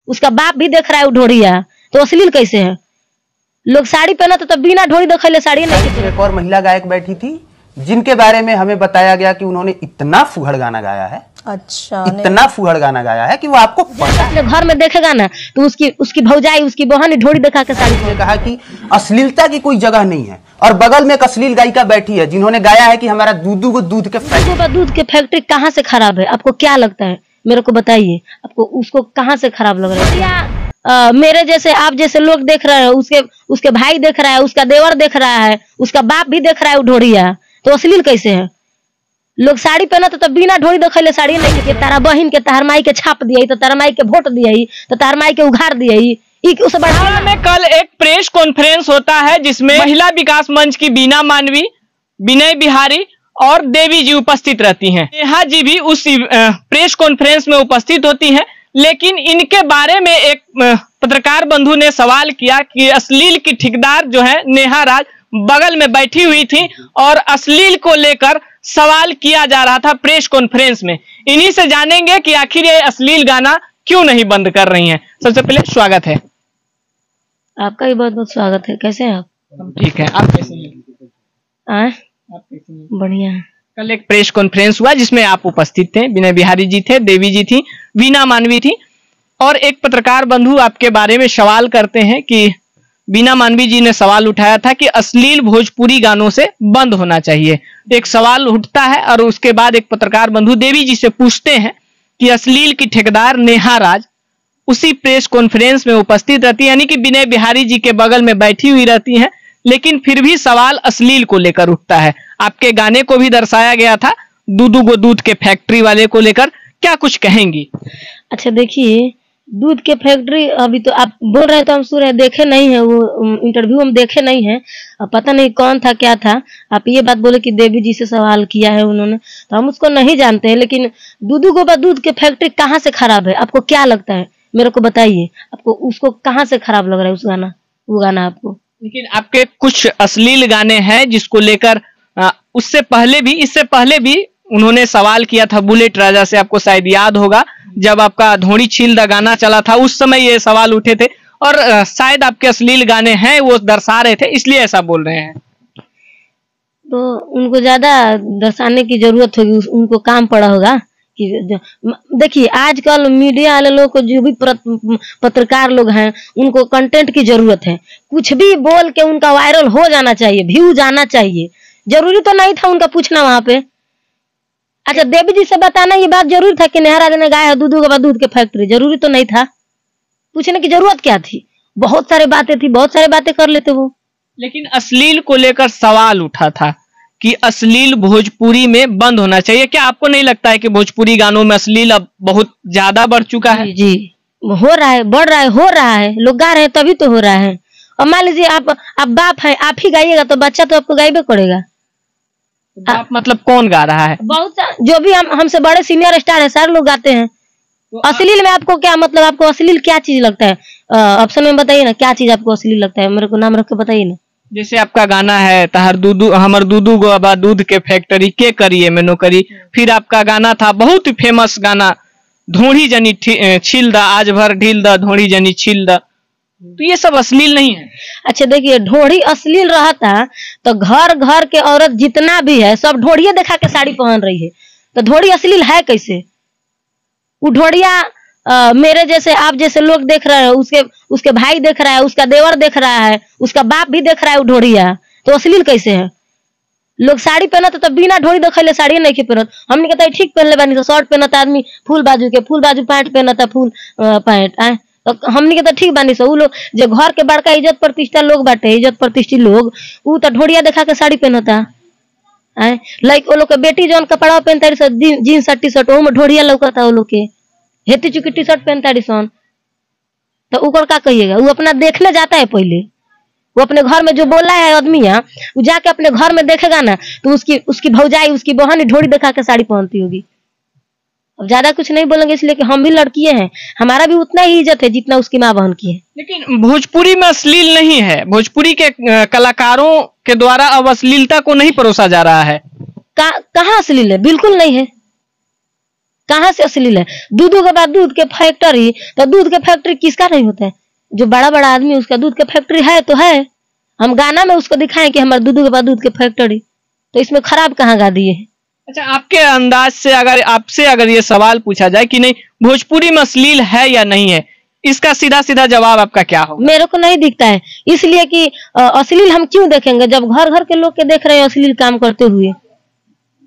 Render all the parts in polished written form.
उसका बाप भी देख रहा है वो ढोड़िया, तो अश्लील कैसे है? लोग साड़ी पहना तो बिना ढोड़ी देखले साड़ी नहीं। एक और महिला गायक बैठी थी जिनके बारे में हमें बताया गया कि उन्होंने इतना फुहड़ गाना गाया है, अच्छा, इतना फुहड़ गाना गाया है कि वो आपको अपने घर में देखेगा ना तो उसकी भौजाई, उसकी बहन ढोड़ी दिखा के साड़ी ने कहा कि अश्लीलता की कोई जगह नहीं है। और बगल में एक अश्लील गायिका बैठी है जिन्होंने गाया है कि हमारा दूध के फैक्ट्री कहाँ से खराब है? आपको क्या लगता है? मेरे को बताइए, आपको उसको कहाँ से खराब लग रहा है? या मेरे जैसे आप जैसे लोग देख रहे हैं, उसके भाई देख रहा है, उसका देवर देख रहा है, उसका बाप भी देख रहा है वो ढोड़िया, तो अश्लील कैसे है? लोग साड़ी पहना तो बिना ढोड़ी देखले साड़ी नहीं के। तारा बहन के तार माई के छाप दिया, तो तारा माई के वोट दिया, तो तार माई के उघार दिया। उसे बढ़ावा में कल एक प्रेस कॉन्फ्रेंस होता है जिसमें महिला विकास मंच की बीना मानवी, विनय बिहारी और देवी जी उपस्थित रहती हैं। नेहा जी भी उस प्रेस कॉन्फ्रेंस में उपस्थित होती हैं, लेकिन इनके बारे में एक पत्रकार बंधु ने सवाल किया कि अश्लील की ठेकेदार जो है नेहा राज बगल में बैठी हुई थी और अश्लील को लेकर सवाल किया जा रहा था प्रेस कॉन्फ्रेंस में। इन्हीं से जानेंगे कि आखिर ये अश्लील गाना क्यों नहीं बंद कर रही हैं। सबसे पहले स्वागत है आपका भी, बहुत बहुत स्वागत है। कैसे हैं आप? ठीक है, आप कैसे हैं? बढ़िया। कल एक प्रेस कॉन्फ्रेंस हुआ जिसमें आप उपस्थित थे, विनय बिहारी जी थे, देवी जी थी, वीना मानवी थी, और एक पत्रकार बंधु आपके बारे में सवाल करते हैं कि वीना मानवी जी ने सवाल उठाया था कि अश्लील भोजपुरी गानों से बंद होना चाहिए। एक सवाल उठता है और उसके बाद एक पत्रकार बंधु देवी जी से पूछते हैं कि अश्लील की ठेकेदार नेहा राज उसी प्रेस कॉन्फ्रेंस में उपस्थित रहती है, यानी कि विनय बिहारी जी के बगल में बैठी हुई रहती हैं, लेकिन फिर भी सवाल अश्लील को लेकर उठता है। आपके गाने को भी दर्शाया गया था दूध के फैक्ट्री वाले को लेकर, क्या कुछ कहेंगी? अच्छा देखिए, दूध के फैक्ट्री अभी तो आप बोल रहे हैं तो हम सुन रहे, देखे नहीं है वो इंटरव्यू, हम देखे नहीं है, पता नहीं कौन था क्या था। आप ये बात बोले कि देवी जी से सवाल किया है उन्होंने, तो हम उसको नहीं जानते हैं। लेकिन दूध के फैक्ट्री कहाँ से खराब है? आपको क्या लगता है? मेरे को बताइए, आपको उसको कहाँ से खराब लग रहा है वो गाना आपको? लेकिन आपके कुछ अश्लील गाने हैं जिसको लेकर इससे पहले भी उन्होंने सवाल किया था बुलेट राजा से, आपको शायद याद होगा, जब आपका धोड़ी छील दा गाना चला था उस समय ये सवाल उठे थे, और शायद आपके अश्लील गाने हैं वो दर्शा रहे थे, इसलिए ऐसा बोल रहे हैं। तो उनको ज्यादा दर्शाने की जरूरत होगी, उनको काम पड़ा होगा कि देखिए आजकल मीडिया वाले लोग को, जो भी पत्रकार लोग हैं, उनको कंटेंट की जरूरत है। कुछ भी बोल के उनका वायरल हो जाना चाहिए, व्यू जाना चाहिए। जरूरी तो नहीं था उनका पूछना वहां पे। अच्छा, देवी जी से बताना ये बात जरूरी था कि नेहा राज ने गाया है दूध के फैक्ट्री? जरूरी तो नहीं था, पूछने की जरूरत क्या थी? बहुत सारे बातें थी, बहुत सारे बातें कर लेते वो। लेकिन अश्लील को लेकर सवाल उठा था कि अश्लील भोजपुरी में बंद होना चाहिए। क्या आपको नहीं लगता है कि भोजपुरी गानों में अश्लील अब बहुत ज्यादा बढ़ चुका है? जी, हो रहा है, बढ़ रहा है, हो रहा है। लोग गा रहे हैं तभी तो हो रहा है। और मान लीजिए आप बाप है, आप ही गाइएगा तो बच्चा तो आपको गाइबे करेगा। बाप मतलब कौन गा रहा है? बहुत जो भी हमसे बड़े सीनियर स्टार है, सारे लोग गाते हैं। तो अश्लील में आपको क्या मतलब? आपको अश्लील क्या चीज लगता है? ऑप्शन में बताइए ना, क्या चीज आपको अश्लील लगता है? मेरे को नाम रख के बताइए ना। जैसे आपका गाना है तहर दूधू हमर दूधू गो अब दूध के फैक्ट्री के करिए में नौकरी, फिर आपका गाना था बहुत ही फेमस गाना धोड़ी जनी छील दा आज भर ढील दा धोड़ी जनी छील दा, तो ये सब अश्लील नहीं है? अच्छा देखिए, ढोड़ी अश्लील रहता तो घर घर के औरत जितना भी है सब ढोड़िया दिखा के साड़ी पहन रही है, तो ढोड़ी अश्लील है कैसे? वो ढोड़िया मेरे जैसे आप जैसे लोग देख रहे हैं, उसके भाई देख रहा है, उसका देवर देख रहा है, उसका बाप भी देख रहा है वो ढोड़िया, तो अश्लील कैसे है? लोग साड़ी पहना तो बिना ढोड़ी देखले साड़ी नहीं के पहनत। हमने कहता है ठीक पहनले बानी, तो शर्ट पहनता आदमी फुल बाजू पैंट पहनता फुल पैंट आए, तो हमने कहता ठीक बानी सो। उ लोग जो घर के बड़का इज्जत प्रतिष्ठा लोग बाटे, इज्जत प्रतिष्ठित लोग, उ तो ढोड़िया देखा के साड़ी पहनता आए। लाइक वो लोग के बेटी जौन कपड़ा पहनता जीन्स टी शर्ट, वो में ढोड़िया लौकता वो लोग के, हेती चुकी टी शर्ट पहनता सन, तो ऊपर का कहिएगा? वो अपना देखने जाता है पहले, वो अपने घर में जो बोला है आदमी वो जाके अपने घर में देखेगा ना, तो उसकी भौजाई, उसकी बहन ढोड़ी दिखा के साड़ी पहनती होगी। अब ज्यादा कुछ नहीं बोलेंगे, इसलिए कि हम भी लड़कियां हैं, हमारा भी उतना ही इज्जत है जितना उसकी माँ बहन की है। लेकिन भोजपुरी में अश्लील नहीं है, भोजपुरी के कलाकारों के द्वारा अब अश्लीलता को नहीं परोसा जा रहा है। कहाँ अश्लील है? बिल्कुल नहीं है। कहाँ से अश्लील है? दूध के बाद दूध के फैक्ट्री, तो दूध के फैक्ट्री किसका नहीं होता है? जो बड़ा बड़ा आदमी उसका दूध के फैक्ट्री है तो है। हम गाना में उसको दिखाएं कि हमारे दूध के बाद दूध के फैक्ट्री, तो इसमें खराब कहाँ गा दिए है? अच्छा, आपके अंदाज से अगर आपसे अगर ये सवाल पूछा जाए कि नहीं भोजपुरी में अश्लील है या नहीं है, इसका सीधा सीधा जवाब आपका क्या होगा? मेरे को नहीं दिखता है, इसलिए कि अश्लील हम क्यों देखेंगे जब घर घर के लोग के देख रहे हैं अश्लील काम करते हुए।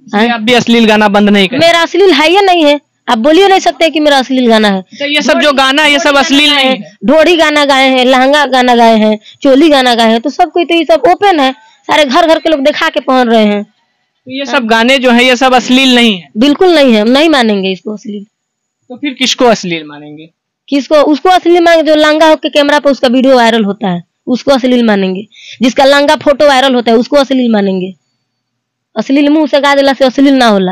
आप भी अश्लील गाना बंद नहीं करें? मेरा अश्लील है या नहीं है? आप बोलिए नहीं सकते कि मेरा अश्लील गाना है। अच्छा, ये सब जो गाना है ये सब अश्लील नहीं है? ढोड़ी गाना गाए हैं, लहंगा गाना गाए हैं, चोली गाना गाए हैं, तो सब कोई, तो ये सब ओपन है, सारे घर घर के लोग दिखा के पहन रहे हैं। तो ये सब गाने जो है ये सब अश्लील नहीं है? बिल्कुल नहीं है, हम नहीं मानेंगे इसको अश्लील। तो फिर किसको अश्लील मानेंगे? किसको? उसको अश्लील मानेंगे जो लांगा होकर कैमरा पे उसका वीडियो वायरल होता है, उसको अश्लील मानेंगे। जिसका लांगा फोटो वायरल होता है उसको अश्लील मानेंगे। अश्लील मुंह से गा देला से अश्लील ना होला।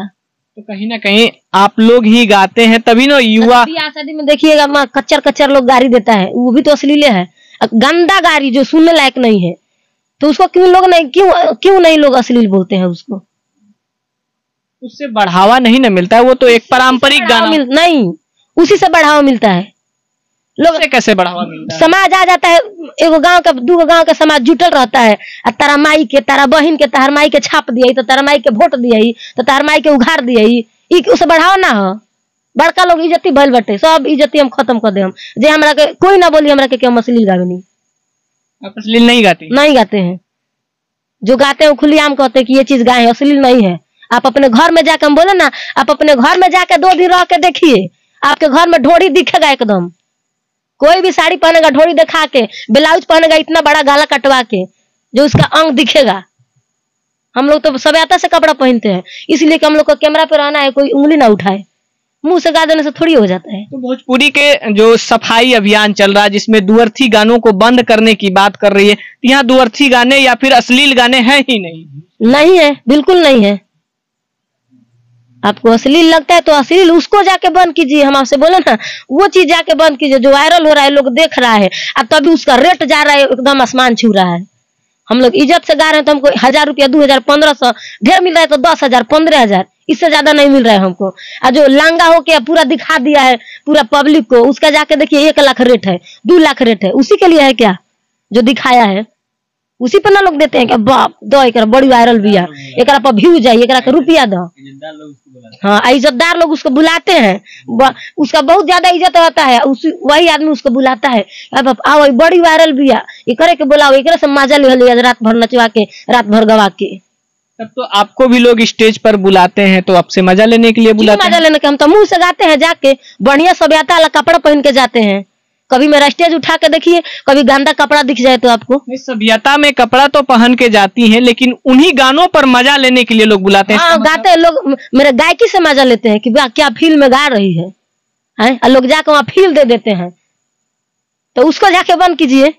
तो कहीं ना कहीं आप लोग ही गाते हैं तभी ना युवा। ब्याह शादी में देखिएगा माँ कच्चर कच्चर लोग गाड़ी देता है, वो भी तो अश्लील है। गंदा गाड़ी जो सुनने लायक नहीं है, तो उसको क्यों लोग नहीं, क्यों नहीं लोग अश्लील बोलते हैं उसको? उससे बढ़ावा नहीं ना मिलता है, वो तो एक पारंपरिक गाना नहीं, उसी से बढ़ावा मिलता है। लोग कैसे बढ़ावा मिलता है? समाज आ जाता है, एगो गांव का दूगो गांव का समाज जुटल रहता है, और तारा माई के, तारा बहन के, तार माई के छाप दिया तो तारा माई के वोट दिया, तो तार माई के उघाड़ दिया, उसे बढ़ावा ना हो। बड़का लोग इज्जती भइल बटे, सब इज्जती हम खत्म कर दे। हम जे हमरा के कोई ना बोली हमरा के हम अश्लील गावे नहीं। आप अश्लील नहीं गाते? नहीं गाते हैं। जो गाते हैं खुलेआम कहते हैं कि ये चीज गाए, अश्लील नहीं है। आप अपने घर में जाकर, हम बोले ना, आप अपने घर में जाकर 2 दिन रह के देखिए, आपके घर में ढोड़ी दिखेगा एकदम। कोई भी साड़ी पहनेगा ढोड़ी दिखा के, ब्लाउज पहनेगा इतना बड़ा गाला कटवा के, जो उसका अंग दिखेगा। हम लोग तो सभ्यता से कपड़ा पहनते हैं, इसलिए कि हम लोग को कैमरा पे रहना है, कोई उंगली ना उठाए। मुंह से गा देने से थोड़ी हो जाता है। तो भोजपुरी के जो सफाई अभियान चल रहा है जिसमें दुअर्थी गानों को बंद करने की बात कर रही है, यहाँ दुअर्थी गाने या फिर अश्लील गाने हैं ही नहीं? नहीं है, बिल्कुल नहीं है। आपको अश्लील लगता है तो अश्लील उसको जाके बंद कीजिए। हम आपसे बोले ना, वो चीज जाके बंद कीजिए जो वायरल हो रहा है, लोग देख रहा है, और तभी उसका रेट जा रहा है, एकदम आसमान छू रहा है। हम लोग इज्जत से गा रहे हैं तो हमको 1000 रुपया, 2000, 1500 ढेर मिल रहा है तो 10,000, 15,000, इससे ज्यादा नहीं मिल रहा है हमको। और जो लांगा होके पूरा दिखा दिया है पूरा पब्लिक को, उसका जाके देखिए 1 लाख रेट है, 2 लाख रेट है, उसी के लिए है क्या जो दिखाया है? उसी पर ना लोग देते हैं कि बाप दो एक बड़ी वायरल भी है, एक पर व्यू जाए, एक रुपया दो। हाँ, इज्जतदार लोग उसको बुलाते हैं, उसका बहुत ज्यादा इज्जत रहता है, वही आदमी उसको बुलाता है, अब आओ बड़ी वायरल भी है, एकरे के बुलाओ, एकरे से मजा ले रात भर नचवा के, रात भर गवा के। तब तो आपको भी लोग स्टेज पर बुलाते हैं, तो आपसे मजा लेने के लिए बुलाते हैं? मजा लेने के, हम तो मुंह से गाते हैं जाके, बढ़िया सभ्यता वाला कपड़ा पहन के जाते हैं। कभी मेरा स्टेज उठा के देखिए, कभी गंदा कपड़ा दिख जाए तो आपको। सभ्यता में कपड़ा तो पहन के जाती हैं, लेकिन उन्हीं गानों पर मजा लेने के लिए लोग बुलाते हैं। हाँ, गाते हैं लोग, मेरे गायकी से मजा लेते हैं कि क्या फील में गा रही है, और लोग जाके वहाँ फील दे देते हैं, तो उसको जाके बंद कीजिए।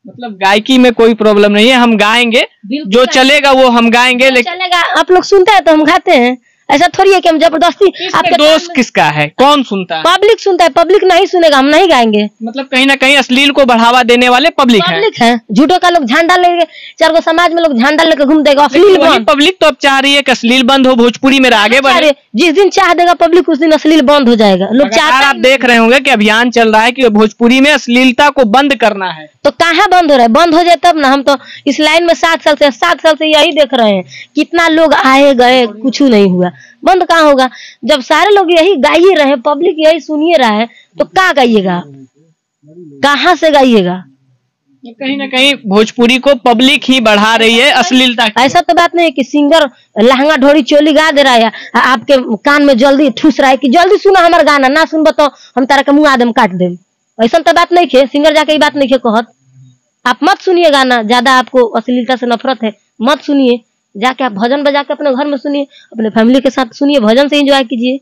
मतलब गायकी में कोई प्रॉब्लम नहीं है, हम गाएंगे, जो चलेगा वो हम गाएंगे। लेकिन चलेगा, आप लोग सुनते हैं तो हम गाते हैं, ऐसा थोड़ी है कि हम जबरदस्ती। आपके दोस्त किसका है, कौन सुनता है? पब्लिक सुनता है, पब्लिक नहीं सुनेगा, हम नहीं गाएंगे। मतलब कहीं ना कहीं अश्लील को बढ़ावा देने वाले पब्लिक है। झूठों का लोग झंडा लेके, 4 गो समाज में लोग झंडा लेकर घूम देगा, अश्लील बंद। पब्लिक तो अब चाह रही है कि अश्लील बंद हो, भोजपुरी में आगे बढ़े। जिस दिन चाह देगा पब्लिक उस दिन अश्लील बंद हो जाएगा। लोग चाहते, आप देख रहे होंगे कि अभियान चल रहा है कि भोजपुरी में अश्लीलता को बंद करना है, तो कहाँ बंद हो रहा है? बंद हो जाए तब ना। हम तो इस लाइन में 7 साल से यही देख रहे हैं, कितना लोग आए गए, कुछ नहीं हुआ। बंद कहाँ होगा? जब सारे लोग यही गाइए रहे, पब्लिक यही सुनिए रहा है, तो क्या गाइएगा? कहाँ से गाइएगा? कहीं ना कहीं भोजपुरी को पब्लिक ही बढ़ा रही है अश्लीलता। ऐसा तो बात नहीं है कि सिंगर लहंगा ढोरी चोली गा दे रहा है, आपके कान में जल्दी ठूस रहा है कि जल्दी सुना हमारा गाना, ना सुनबो तो हम तारा के मुंह आदम काट देम। ऐसा तो बात नहीं है, सिंगर जाके ये बात नहीं है कहत। आप मत सुनिए गाना, ज्यादा आपको अश्लीलता से नफरत है मत सुनिए, जाके आप भजन बजा के अपने घर में सुनिए, अपने फैमिली के साथ सुनिए, भजन से एंजॉय कीजिए।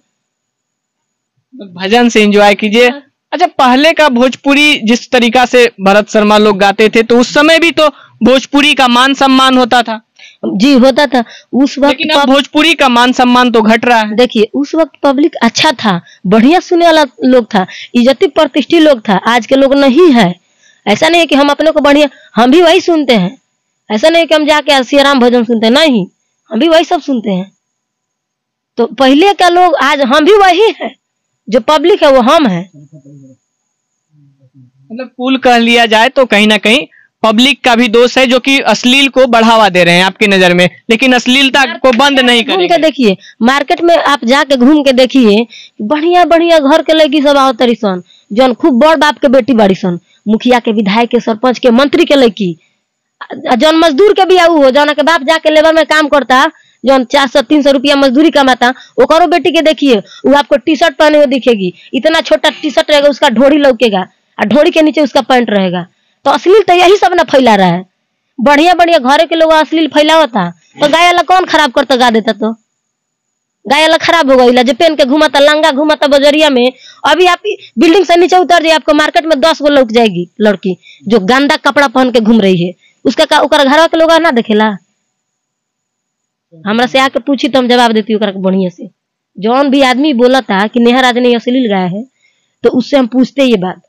भजन से एंजॉय कीजिए। अच्छा, पहले का भोजपुरी जिस तरीका से भरत शर्मा लोग गाते थे, तो उस समय भी तो भोजपुरी का मान सम्मान होता था। जी होता था उस वक्त, लेकिन अब भोजपुरी का मान सम्मान तो घट रहा है। देखिए उस वक्त पब्लिक अच्छा था, बढ़िया सुनने वाला लोग था, इज्जती प्रतिष्ठित लोग था। आज के लोग नहीं है। ऐसा नहीं है कि हम अपने को बढ़िया, हम भी वही सुनते हैं। ऐसा नहीं कि हम जाके सियाराम भजन सुनते हैं, नहीं, हम भी वही सब सुनते हैं। तो पहले का लोग, आज हम भी वही हैं, जो पब्लिक है वो हम हैं। मतलब कुल कह लिया जाए तो कहीं ना कहीं पब्लिक का भी दोष है, जो कि अश्लील को बढ़ावा दे रहे हैं आपकी नजर में, लेकिन अश्लीलता को बंद नहीं घूम के करेंगे। देखिए, मार्केट में आप जाके घूम के देखिए, बढ़िया बढ़िया घर के लड़की सब आओ तरी सन, जौन खूब बड़ बाप के बेटी बाड़ी सन, मुखिया के, विधायक के, सरपंच के, मंत्री के लड़की, जौन मजदूर के भी आऊ हो, जौन के बाप जाके लेबर में काम करता, जौन 400-300 रुपया मजदूरी कमाता, ओकरो बेटी के देखिए, वो आपको टी शर्ट पहने हुए दिखेगी, इतना छोटा टी शर्ट रहेगा, उसका ढोड़ी लौकेगा और ढोड़ी के नीचे उसका पैंट रहेगा। तो अश्लील तो यही सब ना फैला रहा है। बढ़िया बढ़िया घरे के लोग अश्लील फैलावता, तो गाय वाला कौन खराब करता, गा देता तो गाय वाला खराब हो गई, जो पहन के घुमाता, लंगा घुमाता बजरिया में। अभी आप बिल्डिंग से नीचे उतर जाए, आपको मार्केट में 10 गो लौक जाएगी लड़की जो गंदा कपड़ा पहन के घूम रही है, उसका ओकर घरवा के लोग ना देखेला। हमरा से आके पूछी तो हम जवाब देती ओकरा के बढ़िया से। जौन भी आदमी बोला था कि नेहा राजनी अश्लील गाया है, तो उससे हम पूछते ये बात,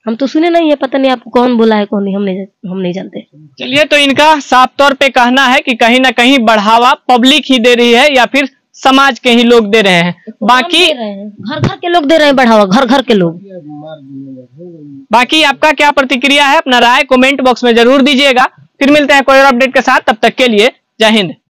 हम तो सुने नहीं है, पता नहीं आपको कौन बोला है कौन नहीं, हम नहीं जानते। चलिए, तो इनका साफ तौर पे कहना है कि कहीं ना कहीं बढ़ावा पब्लिक ही दे रही है या फिर समाज के ही लोग दे रहे हैं। बाकी घर घर के लोग दे रहे हैं बढ़ावा, घर घर के लोग। बाकी आपका क्या प्रतिक्रिया है, अपना राय कमेंट बॉक्स में जरूर दीजिएगा। फिर मिलते हैं कोई और अपडेट के साथ, तब तक के लिए जय हिंद।